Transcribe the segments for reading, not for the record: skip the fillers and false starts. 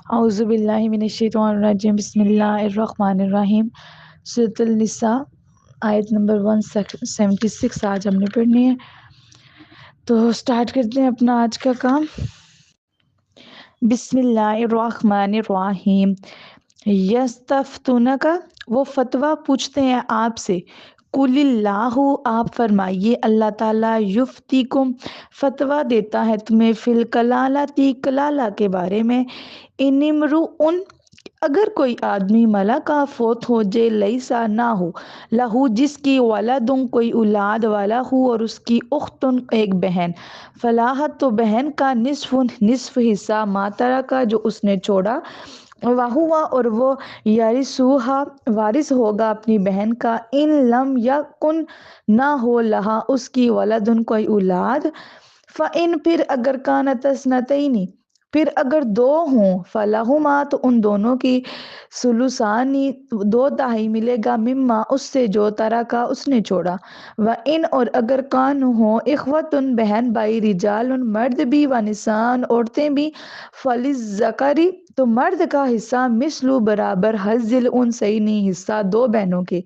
اعوذ باللہ من الشیطان الرجیم، بسم اللہ الرحمن الرحیم۔ سورۃ النساء آیت نمبر 176 آج ہم نے پڑھنی ہے، تو سٹارٹ کرتے ہیں اپنا آج کا کام۔ بسم اللہ الرحمن الرحیم۔ یستفتونک، وہ فتویٰ پوچھتے ہیں آپ سے۔ قل اللہ، آپ فرمائیے اللہ تعالیٰ، یفتیکم، فتویٰ دیتا ہے تمہیں، فی الکلالۃ، کلالہ کے بارے میں۔ ان امرؤن، اگر کوئی آدمی ملکہ فوت ہو جائے، لیسا نہ ہو، لہو جس کی، ولدن کوئی اولاد، والا ہو اور اس کی، اختن ایک بہن، فلاحت تو بہن کا، نصف حصہ، ما ترکا جو اس نے چھوڑا، وہوا اور وہ، یرثوہا وارث ہوگا اپنی بہن کا، ان لم یکن نہ ہو، لہا اس کی، ولدن کوئی اولاد، فإن پھر اگر کانت اثنتین، پھر اگر دو ہوں، فلہما تو ان دونوں کی، ثلثانی دو تہائی ملے گا، مما اس سے جو ترکا اس نے چھوڑا، وإن اور اگر کان ہوں، اخوتن بہن بھائی، رجال مرد بھی، ونساء عورتیں بھی، فللذکر تو مرد کا حصہ، مثل برابر، حظ الانثیین حصہ دو بہنوں کے،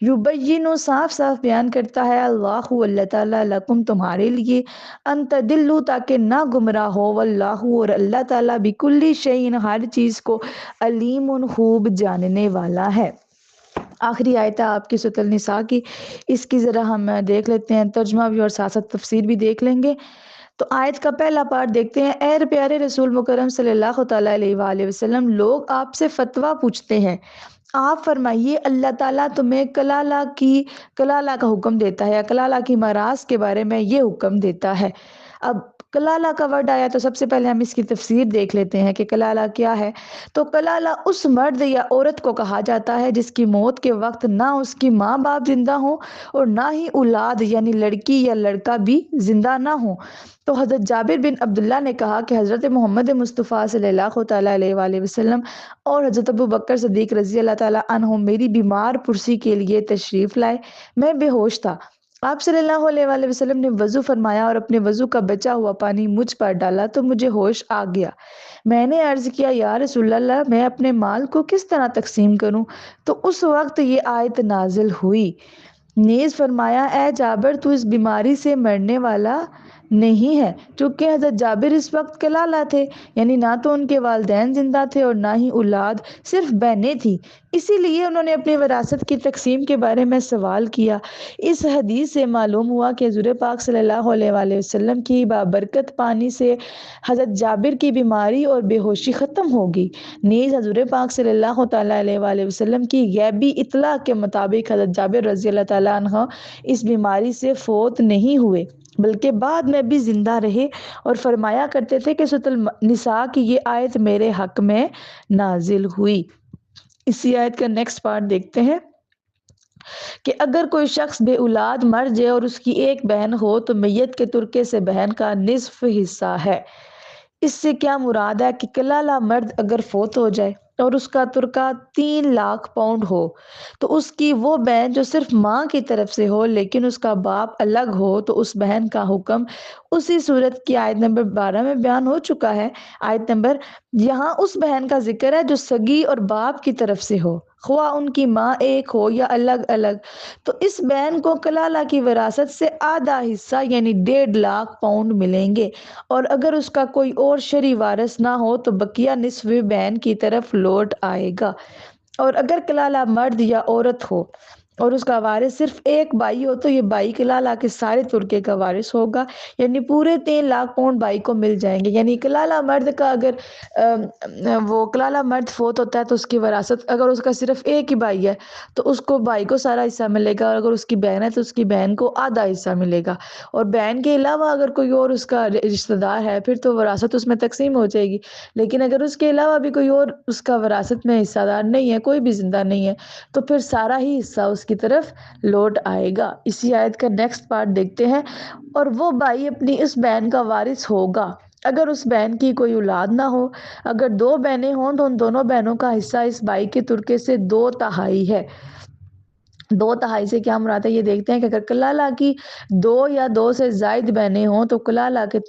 یبین صاف صاف بیان کرتا ہے اللہ اللہ تعالیٰ، لکم تمہارے لیے، ان تدلوا تاکہ نہ گمراہ ہو، واللہ اور اللہ تعالیٰ، بکل شیء ہر چیز کو، علیم خوب جاننے والا ہے۔ آخری آیت ہے آپ کی سورۃ النساء کی، اس کی ذرا ہم دیکھ لیتے ہیں، ترجمہ بھی اور ساتھ ساتھ تفسیر بھی دیکھ لیں گے۔ تو آیت کا پہلا پارٹ دیکھتے ہیں۔ اے پیارے رسول مکرم صلی اللہ تعالیٰ علیہ وآلہ وسلم، لوگ آپ سے فتویٰ پوچھتے ہیں، آپ فرمائیے اللہ تعالیٰ تمہیں کلالہ کا حکم دیتا ہے، یا کلالہ کی میراث کے بارے میں یہ حکم دیتا ہے۔ اب کلالہ کا ورڈ آیا تو سب سے پہلے ہم اس کی تفسیر دیکھ لیتے ہیں کہ کلالہ کیا ہے۔ تو کلالہ اس مرد یا عورت کو کہا جاتا ہے جس کی موت کے وقت نہ اس کی ماں باپ زندہ ہوں اور نہ ہی اولاد یعنی لڑکی یا لڑکا بھی زندہ نہ ہوں۔ تو حضرت جابر بن عبداللہ نے کہا کہ حضرت محمد مصطفیٰ صلی اللہ تعالیٰ علیہ وآلہ وسلم اور حضرت ابوبکر صدیق رضی اللہ تعالیٰ عنہ میری بیمار پرسی کے لیے تشریف لائے، میں بے ہوش تھا۔ آپ صلی اللہ علیہ وآلہ وسلم نے وضو فرمایا اور اپنے وضو کا بچا ہوا پانی مجھ پر ڈالا تو مجھے ہوش آ گیا۔ میں نے عرض کیا یا رسول اللہ، میں اپنے مال کو کس طرح تقسیم کروں؟ تو اس وقت یہ آیت نازل ہوئی۔ نیز فرمایا اے جابر، تو اس بیماری سے مرنے والا نہیں ہے، چونکہ حضرت جابر اس وقت کلالہ تھے، یعنی نہ تو ان کے والدین زندہ تھے اور نہ ہی اولاد، صرف بہنیں تھیں، اسی لیے انہوں نے اپنی وراثت کی تقسیم کے بارے میں سوال کیا۔ اس حدیث سے معلوم ہوا کہ حضور پاک صلی اللہ علیہ وآلہ وسلم کی بابرکت پانی سے حضرت جابر کی بیماری اور بے ہوشی ختم ہوگی۔ نیز حضور پاک صلی اللہ تعالیٰ علیہ وآلہ وسلم کی غیبی اطلاع کے مطابق حضرت جابر رضی اللہ تعالیٰ عنہ اس بیماری سے فوت نہیں ہوئے، بلکہ بعد میں بھی زندہ رہے اور فرمایا کرتے تھے کہ سورۃ النساء کی یہ آیت میرے حق میں نازل ہوئی۔ اسی آیت کا نیکسٹ پارٹ دیکھتے ہیں کہ اگر کوئی شخص بے اولاد مر جائے اور اس کی ایک بہن ہو تو میت کے ترکے سے بہن کا نصف حصہ ہے۔ اس سے کیا مراد ہے کہ کلالہ مرد اگر فوت ہو جائے اور اس کا ترکہ 3 لاکھ پاؤنڈ ہو تو اس کی وہ بہن جو صرف ماں کی طرف سے ہو لیکن اس کا باپ الگ ہو، تو اس بہن کا حکم اسی صورت کی آیت نمبر 12 میں بیان ہو چکا ہے۔ آیت نمبر یہاں اس بہن کا ذکر ہے جو سگی اور باپ کی طرف سے ہو، خواہ ان کی ماں ایک ہو یا الگ الگ، تو اس بہن کو کلالہ کی وراثت سے آدھا حصہ یعنی 1.5 لاکھ پاؤنڈ ملیں گے، اور اگر اس کا کوئی اور شرعی وارث نہ ہو تو بقیہ نصف بہن کی طرف لوٹ آئے گا۔ اور اگر کلالہ مرد یا عورت ہو اور اس کا وارث صرف ایک بھائی ہو تو یہ بھائی کلالہ کے سارے ترکے کا وارث ہوگا، یعنی پورے 3 لاکھ پاؤنڈ بھائی کو مل جائیں گے۔ یعنی کلالہ مرد کا اگر وہ کلالہ مرد فوت ہوتا ہے تو اس کی وراثت، اگر اس کا صرف ایک ہی بھائی ہے تو اس کو بھائی کو سارا حصہ ملے گا، اور اگر اس کی بہن ہے تو اس کی بہن کو آدھا حصہ ملے گا، اور بہن کے علاوہ اگر کوئی اور اس کا رشتہ دار ہے پھر تو وراثت اس میں تقسیم ہو جائے گی، لیکن اگر اس کے علاوہ بھی کوئی اور اس کا وراثت میں حصہ دار نہیں ہے، کوئی بھی زندہ نہیں ہے، تو پھر سارا ہی حصہ اس کی طرف لوٹ آئے گا۔ اسی آیت کا نیکسٹ پارٹ دیکھتے ہیں۔ اور وہ بھائی اپنی اس بہن کا وارث ہوگا اگر اس بہن کی کوئی اولاد نہ ہو، اگر 2 بہنیں ہوں تو ان دونوں بہنوں کا حصہ اس بھائی کے ترکے سے 2 تہائی ہے۔ دو تہائی سے کیا مراد ہے یہ دیکھتے ہیں کہ اگر کلالہ کی دو یا دو سے زائد بہنیں ہوں تو کلالہ کے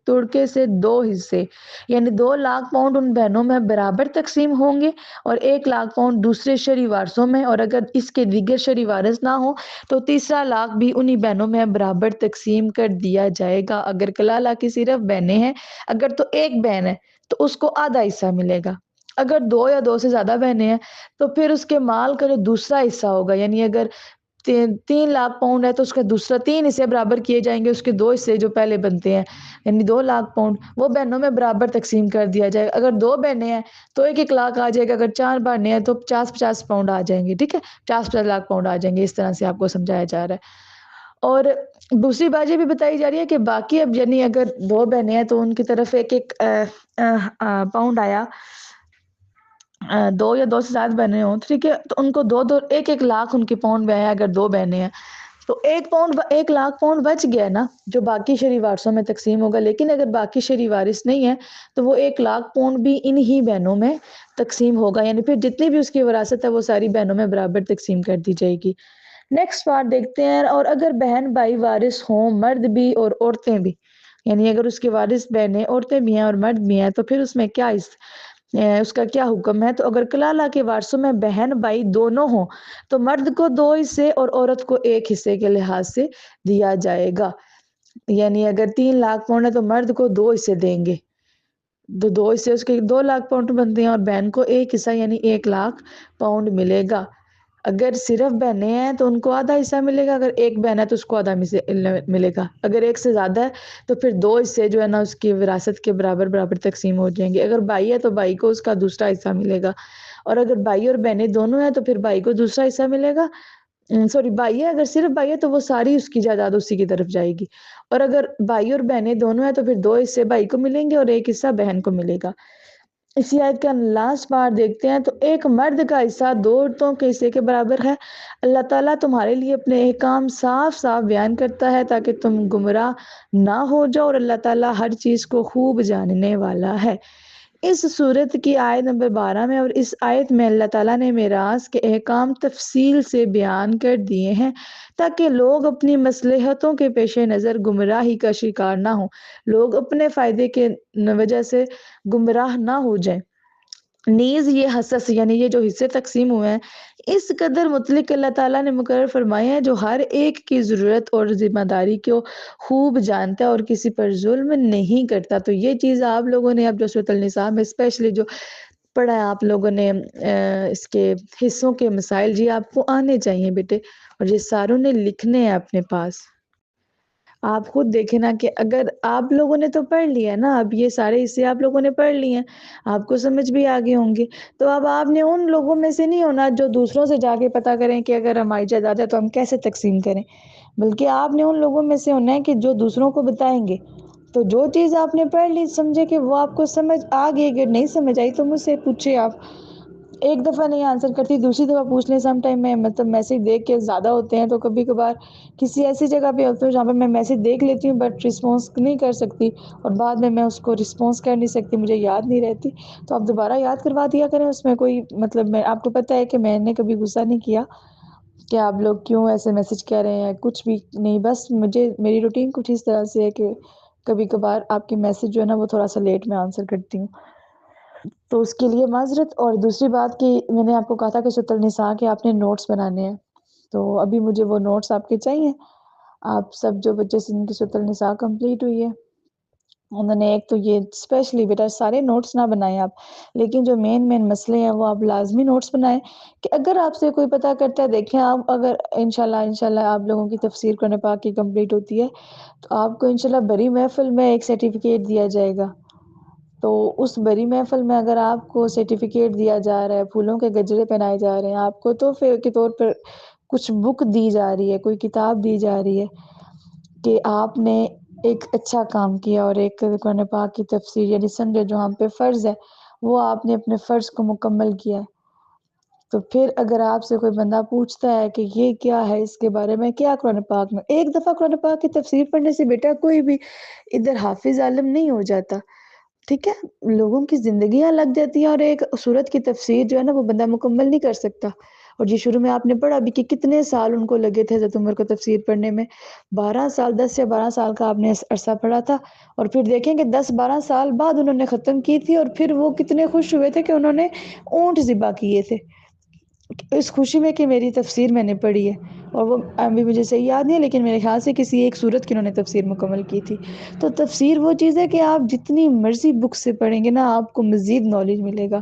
تڑکے سے دو حصے یعنی 2 لاکھ پاؤنڈ ان بہنوں میں برابر تقسیم ہوں گے اور 1 لاکھ پاؤنڈ دوسرے شرعی وارثوں میں، اور اگر اس کے دیگر شرعی وارث نہ ہوں تو تیسرا لاکھ بھی انہی بہنوں میں برابر تقسیم کر دیا جائے گا۔ اگر کلالہ کی صرف بہنیں ہیں، اگر تو ایک بہن ہے تو اس کو آدھا حصہ ملے گا، اگر دو یا دو سے زیادہ بہنیں ہیں تو پھر اس کے مال کا جو دوسرا حصہ ہوگا، یعنی اگر 3 لاکھ پاؤنڈ ہے تو اس کا دوسرا 3 حصے برابر کیے جائیں گے، اس کے 2 حصے جو پہلے بنتے ہیں یعنی 2 لاکھ پاؤنڈ وہ بہنوں میں برابر تقسیم کر دیا جائے گا۔ اگر 2 بہنیں ہیں تو 1 1 لاکھ آ جائے گا، اگر 4 بہنیں ہیں تو 50 50 پاؤنڈ آ جائیں گے، ٹھیک ہے، 50 50 لاکھ پاؤنڈ آ جائیں گے۔ اس طرح سے آپ کو سمجھایا جا رہا ہے۔ اور دوسری بات یہ بھی بتائی جا رہی ہے کہ باقی اب یعنی اگر 2 بہنیں ہیں تو ان کی طرف 1 1 پاؤنڈ آیا، 2 یا 2 سے زیادہ بہنیں ہوں ٹھیک ہے، تو ان کو 1 1 لاکھ ان کے پاؤنڈ میں ہے اگر 2 بہنیں ہیں، تو 1 لاکھ پاؤنڈ بچ گیا نا جو باقی شرعی وارثوں میں تقسیم ہوگا۔ لیکن اگر باقی شرعی وارث نہیں ہے تو وہ 1 لاکھ پاؤنڈ بھی انہی بہنوں میں تقسیم ہوگا، یعنی پھر جتنی بھی اس کی وراثت ہے وہ ساری بہنوں میں برابر تقسیم کر دی جائے گی۔ نیکسٹ پارٹ دیکھتے ہیں، اور اگر بہن بھائی وارث ہوں، مرد بھی اور عورتیں بھی، یعنی اگر اس کے وارث بہنیں عورتیں بھی ہیں اور مرد بھی ہیں تو پھر اس میں کیا اس کا کیا حکم ہے؟ تو اگر کلالہ کے وارثوں میں بہن بھائی دونوں ہوں تو مرد کو 2 حصے اور عورت کو 1 حصے کے لحاظ سے دیا جائے گا، یعنی اگر 3 لاکھ پاؤنڈ ہے تو مرد کو 2 حصے دیں گے، 2 حصے اس کے 2 لاکھ پاؤنڈ بنتے ہیں، اور بہن کو 1 حصہ یعنی 1 لاکھ پاؤنڈ ملے گا۔ اگر صرف بہنیں ہیں تو ان کو آدھا حصہ ملے گا، اگر ایک بہن ہے تو اس کو آدھا ملے گا، اگر ایک سے زیادہ ہے تو پھر 2 حصے جو ہے نا اس کی وراثت کے برابر برابر تقسیم ہو جائیں گے۔ اگر بھائی ہے تو بھائی کو اس کا دوسرا حصہ ملے گا، اور اگر بھائی اور بہنیں دونوں ہیں تو پھر بھائی کو دوسرا حصہ ملے گا، سوری بھائی ہے، اگر صرف بھائی ہے تو وہ ساری اس کی جائیداد اسی کی طرف جائے گی، اور اگر بھائی اور بہنیں دونوں ہیں تو پھر 2 حصے بھائی کو ملیں گے اور 1 حصہ بہن کو ملے گا۔ اسی آیت کا لاسٹ بار دیکھتے ہیں، تو ایک مرد کا حصہ 2 عورتوں کے حصے کے برابر ہے۔ اللہ تعالیٰ تمہارے لیے اپنے احکام صاف صاف بیان کرتا ہے تاکہ تم گمراہ نہ ہو جاؤ، اور اللہ تعالیٰ ہر چیز کو خوب جاننے والا ہے۔ اس صورت کی آیت نمبر 12 میں اور اس آیت میں اللہ تعالیٰ نے میراث کے احکام تفصیل سے بیان کر دیے ہیں تاکہ لوگ اپنی مصلحتوں کے پیش نظر گمراہی کا شکار نہ ہوں، لوگ اپنے فائدے کے وجہ سے گمراہ نہ ہو جائیں۔ نیز یہ حصص یعنی یہ جو حصے تقسیم ہوئے ہیں اس قدر مطلق اللہ تعالیٰ نے مقرر فرمائے ہیں جو ہر ایک کی ضرورت اور ذمہ داری کو خوب جانتا ہے اور کسی پر ظلم نہیں کرتا۔ تو یہ چیز آپ لوگوں نے اب جو سورۃ النساء میں اسپیشلی جو پڑھا ہے آپ لوگوں نے اس کے حصوں کے مسائل، جی آپ کو آنے چاہیے بیٹے، اور یہ ساروں نے لکھنے ہیں اپنے پاس۔ آپ خود دیکھیں نا کہ اگر آپ لوگوں نے تو پڑھ لیا نا، اب یہ سارے حصے آپ لوگوں نے پڑھ لیے ہیں، آپ کو سمجھ بھی آگے ہوں گے، تو اب آپ نے ان لوگوں میں سے نہیں ہونا جو دوسروں سے جا کے پتہ کریں کہ اگر ہماری جائیداد ہے تو ہم کیسے تقسیم کریں، بلکہ آپ نے ان لوگوں میں سے ہونا ہے کہ جو دوسروں کو بتائیں گے۔ تو جو چیز آپ نے پڑھ لی سمجھے کہ وہ آپ کو سمجھ آ گئی، اگر نہیں سمجھ آئی تو مجھ سے پوچھے آپ، ایک دفعہ نہیں آنسر کرتی دوسری دفعہ پوچھ لیں۔ سم ٹائم میں مطلب میسج دیکھ کے زیادہ ہوتے ہیں تو کبھی کبھار کسی ایسی جگہ پہ ہوتے ہوں جہاں پہ میں میسج دیکھ لیتی ہوں بٹ رسپانس نہیں کر سکتی، اور بعد میں اس کو رسپانس کر نہیں سکتی، مجھے یاد نہیں رہتی، تو آپ دوبارہ یاد کروا دیا کریں۔ اس میں کوئی مطلب میں آپ کو پتہ ہے کہ میں نے کبھی غصہ نہیں کیا کہ آپ لوگ کیوں ایسے میسج کر رہے ہیں، کچھ بھی نہیں، بس مجھے میری روٹین کچھ اس طرح سے ہے کہ کبھی کبھار آپ کی میسج جو ہے نا وہ تھوڑا سا لیٹ میں آنسر کرتی ہوں، تو اس کے لیے معذرت۔ اور دوسری بات کہ میں نے آپ کو کہا تھا کہ سورۃ النساء کے آپ نے نوٹس بنانے ہیں، تو ابھی مجھے وہ نوٹس آپ کے چاہیے۔ آپ سب جو بچے سے جن کی سورۃ النساء کمپلیٹ ہوئی ہے انہوں نے ایک تو یہ اسپیشلی بیٹا سارے نوٹس نہ بنائیں آپ، لیکن جو مین مسئلے ہیں وہ آپ لازمی نوٹس بنائیں کہ اگر آپ سے کوئی پتہ کرتا ہے، دیکھیں آپ اگر انشاءاللہ آپ لوگوں کی تفسیر قرآن پاک کی کمپلیٹ ہوتی ہے تو آپ کو انشاءاللہ بری محفل میں ایک سرٹیفکیٹ دیا جائے گا، تو اس بری محفل میں اگر آپ کو سرٹیفکیٹ دیا جا رہا ہے، پھولوں کے گجرے پہنائے جا رہے ہیں، آپ کو تحفے کے طور پر کچھ بک دی جا رہی ہے، کوئی کتاب دی جا رہی ہے کہ آپ نے ایک اچھا کام کیا، اور ایک قرآن پاک کی تفسیر یعنی سمجھے جو ہم پہ فرض ہے وہ آپ نے اپنے فرض کو مکمل کیا ہے، تو پھر اگر آپ سے کوئی بندہ پوچھتا ہے کہ یہ کیا ہے، اس کے بارے میں کیا قرآن پاک میں، ایک دفعہ قرآن پاک کی تفسیر پڑھنے سے بیٹا کوئی بھی ادھر حافظ عالم نہیں ہو جاتا، ٹھیک ہے، لوگوں کی زندگیاں لگ جاتی ہیں اور ایک سورت کی تفسیر جو ہے نا وہ بندہ مکمل نہیں کر سکتا، اور جی شروع میں آپ نے پڑھا بھی کہ کتنے سال ان کو لگے تھے حضرت عمر کو تفسیر پڑھنے میں، 12 سال، 10 یا 12 سال کا آپ نے عرصہ پڑھا تھا، اور پھر دیکھیں کہ 10 12 سال بعد انہوں نے ختم کی تھی، اور پھر وہ کتنے خوش ہوئے تھے کہ انہوں نے اونٹ ذبح کیے تھے اس خوشی میں کہ میری تفسیر میں نے پڑھی ہے۔ اور وہ ابھی مجھے صحیح یاد نہیں ہے، لیکن میرے خیال سے کسی ایک سورت کی انہوں نے تفسیر مکمل کی تھی۔ تو تفسیر وہ چیز ہے کہ آپ جتنی مرضی بک سے پڑھیں گے نا، آپ کو مزید نالج ملے گا۔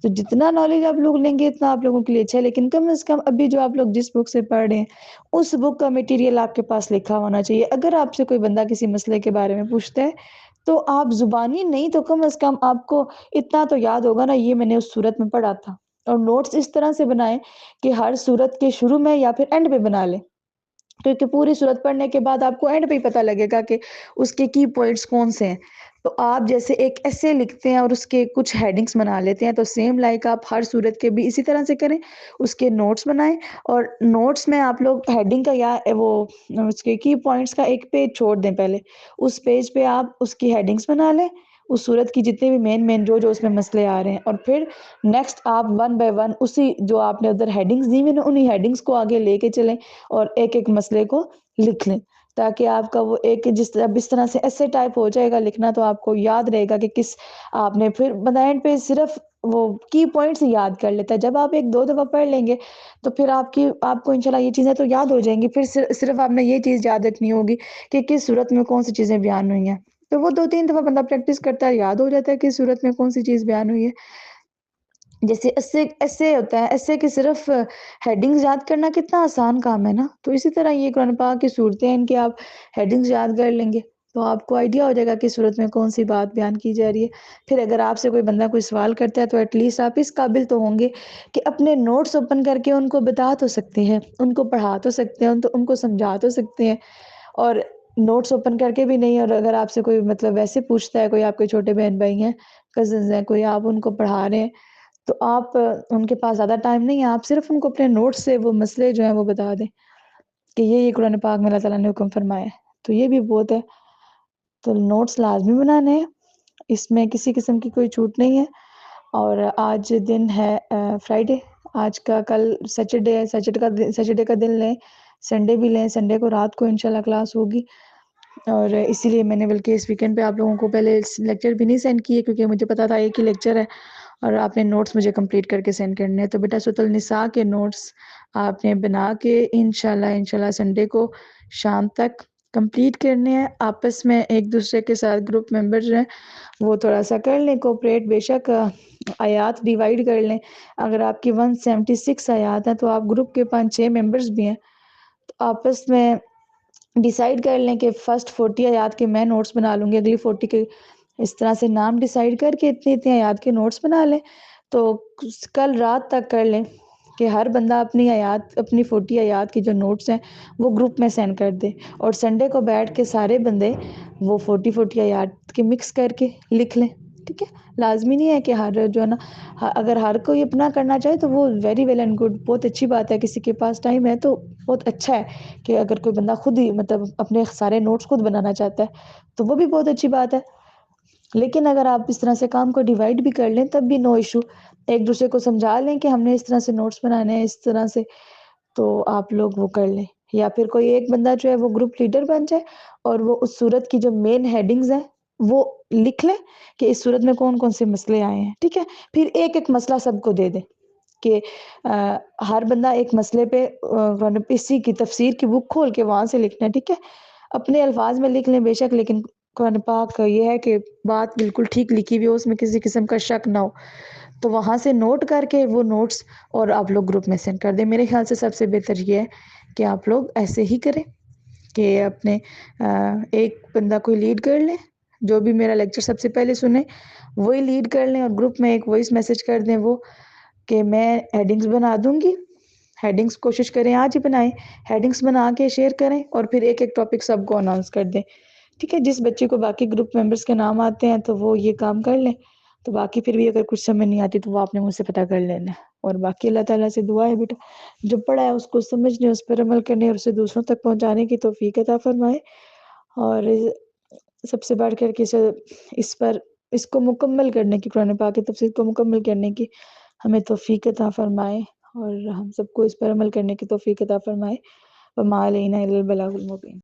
تو جتنا نالج آپ لوگ لیں گے اتنا آپ لوگوں کے لیے اچھا ہے، لیکن کم از کم ابھی جو آپ لوگ جس بک سے پڑھ رہے ہیں اس بک کا مٹیریل آپ کے پاس لکھا ہونا چاہیے۔ اگر آپ سے کوئی بندہ کسی مسئلے کے بارے میں پوچھتا ہے تو آپ زبانی نہیں تو کم از کم آپ کو اتنا تو یاد ہوگا نا، یہ میں نے اس صورت میں پڑھا تھا۔ اور نوٹس اس طرح سے بنائیں کہ ہر صورت کے شروع میں یا پھر اینڈ پہ بنا لیں، کیونکہ پوری صورت پڑھنے کے بعد آپ کو اینڈ پہ ہی پتہ لگے گا کہ اس کے کی پوائنٹس کون سے ہیں۔ تو آپ جیسے ایک ایسے لکھتے ہیں اور اس کے کچھ ہیڈنگز بنا لیتے ہیں، تو سیم لائک آپ ہر صورت کے بھی اسی طرح سے کریں، اس کے نوٹس بنائیں، اور نوٹس میں آپ لوگ ہیڈنگ کا یا وہ اس کے کی پوائنٹس کا ایک پیج چھوڑ دیں پہلے، اس پیج پہ آپ اس کی ہیڈنگز بنا لیں، اس صورت کی جتنے بھی مین جو اس میں مسئلے آ رہے ہیں، اور پھر نیکسٹ آپ ون بائی ون اسی جو آپ نے ادھر ہیڈنگز دی ہوئی نا انہی ہیڈنگز کو آگے لے کے چلیں اور ایک ایک مسئلے کو لکھ لیں، تاکہ آپ کا وہ ایک اس طرح سے ایسے ٹائپ ہو جائے گا لکھنا، تو آپ کو یاد رہے گا کہ کس آپ نے پھر بنائنڈ پہ صرف وہ کی پوائنٹس یاد کر لیتا ہے۔ جب آپ ایک دو دفعہ پڑھ لیں گے تو پھر آپ کو انشاءاللہ یہ چیزیں تو یاد ہو جائیں گی، پھر صرف آپ نے یہ چیز یاد رکھنی ہوگی کہ کس صورت میں کون سی چیزیں بیان ہوئی ہیں۔ تو وہ 2 3 دفعہ بندہ پریکٹس کرتا ہے، یاد ہو جاتا ہے کہ صورت میں کون سی چیز بیان ہوئی ہے۔ جیسے ایسے ہوتا ہے، ایسے کہ صرف ہیڈنگز یاد کرنا کتنا آسان کام ہے نا، تو اسی طرح یہ قرآن پاک کی صورتیں ہیں ان کے آپ ہیڈنگز یاد کر لیں گے تو آپ کو آئیڈیا ہو جائے گا کہ صورت میں کون سی بات بیان کی جا رہی ہے۔ پھر اگر آپ سے کوئی بندہ کوئی سوال کرتا ہے تو ایٹ لیسٹ آپ اس قابل تو ہوں گے کہ اپنے نوٹس اوپن کر کے ان کو بتا تو سکتے ہیں، ان کو پڑھا تو سکتے ہیں، ان کو سمجھا تو سکتے ہیں۔ اور نوٹس اوپن کر کے بھی نہیں، اور اگر آپ سے کوئی مطلب ویسے پوچھتا ہے، کوئی آپ کے چھوٹے بہن بھائی ہیں، کزنز ہیں، کوئی آپ ان کو پڑھا رہے ہیں، تو آپ ان کے پاس زیادہ ٹائم نہیں ہے، آپ صرف ان کو اپنے نوٹس سے وہ مسئلے جو ہیں وہ بتا دیں کہ یہ قرآن پاک میں اللہ تعالیٰ نے حکم فرمایا ہے، تو یہ بھی بہت ہے۔ تو نوٹس لازمی بنانے ہیں، اس میں کسی قسم کی کوئی چھوٹ نہیں ہے۔ اور آج دن ہے فرائیڈے، آج کا کل سیٹرڈے ہے، سیٹرڈے کا دن لیں، سنڈے بھی لیں، سنڈے کو رات کو انشاءاللہ کلاس ہوگی، اور اسی لیے میں نے بلکہ اس ویکنڈ پہ آپ لوگوں کو پہلے لیکچر بھی نہیں سینڈ کیے، کیونکہ مجھے پتا تھا ایک ہی لیکچر ہے اور آپ نے نوٹس مجھے کمپلیٹ کر کے سینڈ کرنے ہیں۔ تو بیٹا سورۃ النساء کے نوٹس آپ نے بنا کے انشاءاللہ سنڈے کو شام تک کمپلیٹ کرنے ہیں۔ آپس میں ایک دوسرے کے ساتھ گروپ ممبر جو ہیں وہ تھوڑا سا کر لیں کوپریٹ، بے شک آیات ڈیوائیڈ کر لیں۔ اگر آپ کی 176 آیات ہیں تو آپ گروپ کے 5 6 ممبرز بھی ہیں، تو آپس میں ڈیسائیڈ کر لیں کہ فرسٹ 40 آیات کے میں نوٹس بنا لوں گی، اگلی 40 کے اس طرح سے نام ڈیسائیڈ کر کے اتنی اتنی آیات کے نوٹس بنا لیں۔ تو کل رات تک کر لیں کہ ہر بندہ اپنی 40 آیات کی جو نوٹس ہیں وہ گروپ میں سینڈ کر دے، اور سنڈے کو بیٹھ کے سارے بندے وہ 40 آیات کے مکس کر کے لکھ لیں، ٹھیک ہے۔ لازمی نہیں ہے کہ ہر جو ہے نا، اگر ہر کوئی اپنا کرنا چاہے تو وہ ویری ویل اینڈ گڈ، بہت اچھی بات ہے، کسی کے پاس ٹائم ہے تو بہت اچھا ہے کہ اگر کوئی بندہ خود ہی مطلب اپنے سارے نوٹس خود بنانا چاہتا ہے تو وہ بھی بہت اچھی بات ہے۔ لیکن اگر آپ اس طرح سے کام کو ڈیوائیڈ بھی کر لیں تب بھی نو ایشو، ایک دوسرے کو سمجھا لیں کہ ہم نے اس طرح سے نوٹس بنانے ہیں اس طرح سے، تو آپ لوگ وہ کر لیں، یا پھر کوئی ایک بندہ جو ہے وہ گروپ لیڈر بن جائے اور وہ اس صورت کی جو مین ہیڈنگز ہیں وہ لکھ لیں کہ اس صورت میں کون کون سے مسئلے آئے ہیں، ٹھیک ہے۔ پھر ایک ایک مسئلہ سب کو دے دیں کہ ہر بندہ ایک مسئلے پہ اسی کی تفسیر کی بک کھول کے وہاں سے لکھنا ہے، ٹھیک ہے۔ اپنے الفاظ میں لکھ لیں بے شک، لیکن قرآن پاک کا یہ ہے کہ بات بالکل ٹھیک لکھی ہوئی ہو، اس میں کسی قسم کا شک نہ ہو، تو وہاں سے نوٹ کر کے وہ نوٹس اور آپ لوگ گروپ میں سینڈ کر دیں۔ میرے خیال سے سب سے بہتر یہ ہے کہ آپ لوگ ایسے ہی کریں کہ اپنے ایک بندہ کوئی لیڈ کر لیں، جو بھی میرا لیکچر سب سے پہلے سنیں وہی لیڈ کر لیں، اور گروپ میں ایک وائس میسج کر دیں وہ کہ میں ہیڈنگز بنا دوں گی، ہیڈنگز کوشش کریں آج ہی بنائیں، ہیڈنگز بنا کے شیئر کریں، اور پھر ایک ایک ٹاپک سب کو اناؤنس کر دیں، ٹھیک ہے۔ جس بچے کو باقی گروپ ممبرس کے نام آتے ہیں تو وہ یہ کام کر لیں، تو باقی پھر بھی اگر کچھ سمجھ نہیں آتی تو وہ آپ نے مجھ سے پتہ کر لینا ہے۔ اور باقی اللہ تعالیٰ سے دعا ہے بیٹا جو پڑھا ہے اس کو سمجھنے، اس پر عمل کرنے اور اسے دوسروں تک پہنچانے کی توفیق عطا فرمائے، اور سب سے بڑھ کر کے اس کو مکمل کرنے کی، قرآن پاک کی تفسیر کو مکمل کرنے کی ہمیں توفیق عطا فرمائے، اور ہم سب کو اس پر عمل کرنے کی توفیق عطا فرمائے۔ وما علینا الا البلاغ المبین۔